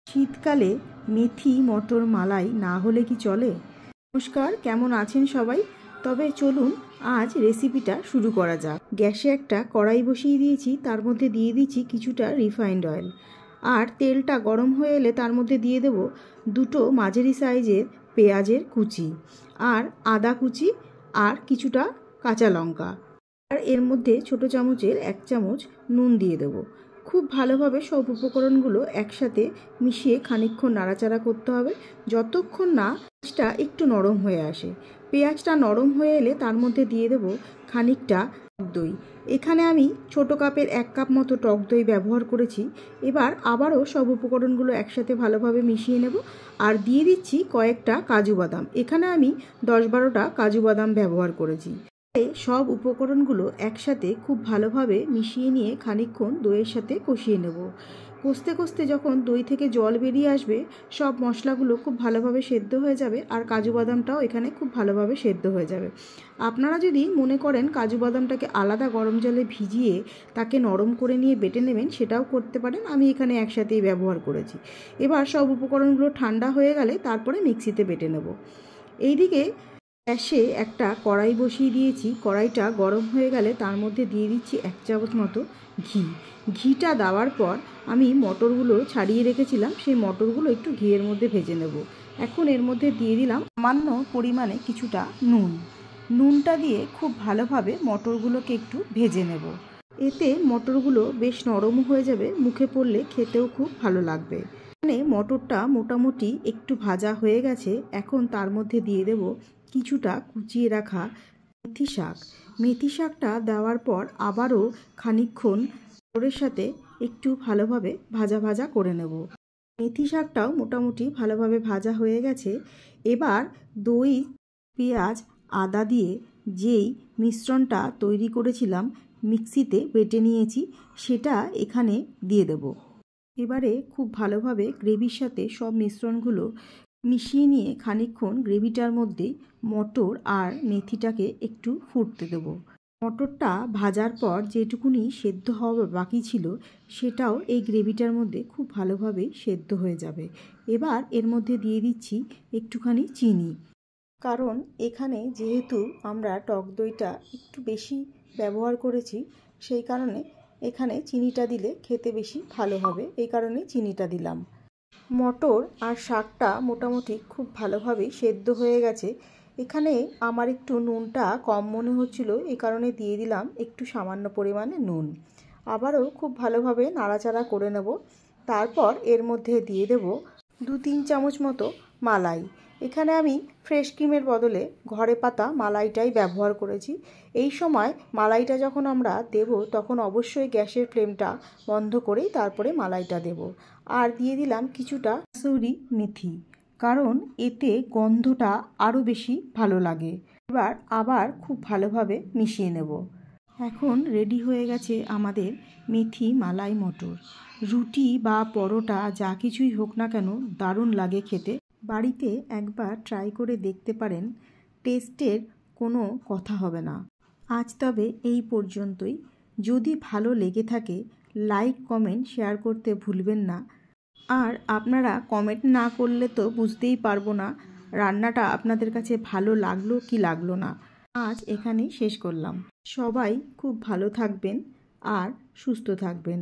শীতকালে মেথি মটর মালাই না হলে কি চলে? নমস্কার, কেমন আছেন সবাই? তবে চলুন আজ রেসিপিটা শুরু করা যাক। গ্যাসে একটা কড়াই বসিয়ে দিয়েছি, তার মধ্যে দিয়ে দিচ্ছি কিছুটা রিফাইন্ড অয়েল। আর তেলটা গরম হয়ে এলে তার মধ্যে দিয়ে দেব দুটো মাঝারি সাইজের পেঁয়াজের কুচি, আর আদা কুচি, আর কিছুটা কাঁচা লঙ্কা। আর এর মধ্যে ছোটো চামচের 1 চামচ নুন দিয়ে দেবো। খুব ভালোভাবে সব উপকরণগুলো একসাথে মিশিয়ে খানিকক্ষণ নাড়াচাড়া করতে হবে, যতক্ষণ না পেঁয়াজটা একটু নরম হয়ে আসে। পেঁয়াজটা নরম হয়ে এলে তার মধ্যে দিয়ে দেবো খানিকটা টক দই। এখানে আমি ছোটো কাপের 1 কাপ মতো টক দই ব্যবহার করেছি। এবার আবারও সব উপকরণগুলো একসাথে ভালোভাবে মিশিয়ে নেব, আর দিয়ে দিচ্ছি কয়েকটা কাজু বাদাম। এখানে আমি 10-12টা কাজু বাদাম ব্যবহার করেছি। সব উপকরণগুলো একসাথে খুব ভালোভাবে মিশিয়ে নিয়ে খানিকক্ষণ দইয়ের সাথে কষিয়ে নেব। কষতে কষতে যখন দই থেকে জল বেরিয়ে আসবে, সব মশলাগুলো খুব ভালোভাবে সেদ্ধ হয়ে যাবে, আর কাজু বাদামটাও এখানে খুব ভালোভাবে সেদ্ধ হয়ে যাবে। আপনারা যদি মনে করেন কাজু বাদামটাকে আলাদা গরম জলে ভিজিয়ে তাকে নরম করে নিয়ে বেটে নেবেন, সেটাও করতে পারেন। আমি এখানে একসাথেই ব্যবহার করেছি। এবার সব উপকরণগুলো ঠান্ডা হয়ে গেলে তারপরে মিক্সিতে বেটে নেব। এইদিকে গ্যাসে একটা কড়াই বসিয়ে দিয়েছি। কড়াইটা গরম হয়ে গেলে তার মধ্যে দিয়ে দিচ্ছি 1 চামচ মতো ঘি। ঘিটা দেওয়ার পর আমি মটরগুলো ছাড়িয়ে রেখেছিলাম, সেই মটরগুলো একটু ঘিয়ের মধ্যে ভেজে নেব। এখন এর মধ্যে দিয়ে দিলাম সামান্য পরিমাণে কিছুটা নুন। নুনটা দিয়ে খুব ভালোভাবে মটরগুলোকে একটু ভেজে নেব। এতে মটরগুলো বেশ নরম হয়ে যাবে, মুখে পড়লে খেতেও খুব ভালো লাগবে। এখানে মটরটা মোটামুটি একটু ভাজা হয়ে গেছে। এখন তার মধ্যে দিয়ে দেব কিছুটা কুচিয়ে রাখা মেথি শাক। মেথি শাকটা দেওয়ার পর আবারও খানিকক্ষণ মটরের সাথে একটু ভালোভাবে ভাজা ভাজা করে নেব। মেথি শাকটাও মোটামুটি ভালোভাবে ভাজা হয়ে গেছে। এবার দই, পেঁয়াজ, আদা দিয়ে যেই মিশ্রণটা তৈরি করেছিলাম, মিক্সিতে বেটে নিয়েছি, সেটা এখানে দিয়ে দেব। এবারে খুব ভালোভাবে গ্রেভির সাথে সব মিশ্রণগুলো মিশিয়ে নিয়ে খানিকক্ষণ গ্রেভিটার মধ্যে মটর আর মেথিটাকে একটু ফুটতে দেবো। মটরটা ভাজার পর যেটুকুনি সেদ্ধ হওয়া বাকি ছিল, সেটাও এই গ্রেভিটার মধ্যে খুব ভালোভাবে সেদ্ধ হয়ে যাবে। এবার এর মধ্যে দিয়ে দিচ্ছি একটুখানি চিনি, কারণ এখানে যেহেতু আমরা টক দইটা একটু বেশি ব্যবহার করেছি, সেই কারণে এখানে চিনিটা দিলে খেতে বেশি ভালো হবে, এই কারণে চিনিটা দিলাম। মটর আর শাকটা মোটামুটি খুব ভালোভাবেই সেদ্ধ হয়ে গেছে। এখানে আমার একটু নুনটা কম মনে হচ্ছিল, এই কারণে দিয়ে দিলাম একটু সামান্য পরিমাণে নুন। আবারও খুব ভালোভাবে নাড়াচাড়া করে নেব। তারপর এর মধ্যে দিয়ে দেব 2-3 চামচ মতো মালাই। এখানে আমি ফ্রেশ ক্রিমের বদলে ঘরে পাতা মালাইটাই ব্যবহার করেছি। এই সময় মালাইটা যখন আমরা দেব, তখন অবশ্যই গ্যাসের ফ্লেমটা বন্ধ করেই তারপরে মালাইটা দেব। আর দিয়ে দিলাম কিছুটা কাসুরি মেথি, কারণ এতে গন্ধটা আরও বেশি ভালো লাগে। এবার আবার খুব ভালোভাবে মিশিয়ে নেব। এখন রেডি হয়ে গেছে আমাদের মেথি মালাই মটর। রুটি বা পরোটা যা কিছুই হোক না কেন, দারুণ লাগে খেতে। বাড়িতে একবার ট্রাই করে দেখতে পারেন, টেস্টের কোনো কথা হবে না। আজ তবে এই পর্যন্তই। যদি ভালো লেগে থাকে লাইক, কমেন্ট, শেয়ার করতে ভুলবেন না। আর আপনারা কমেন্ট না করলে তো বুঝতেই পারবো না রান্নাটা আপনাদের কাছে ভালো লাগলো কি লাগলো না। আজ এখানেই শেষ করলাম। সবাই খুব ভালো থাকবেন আর সুস্থ থাকবেন।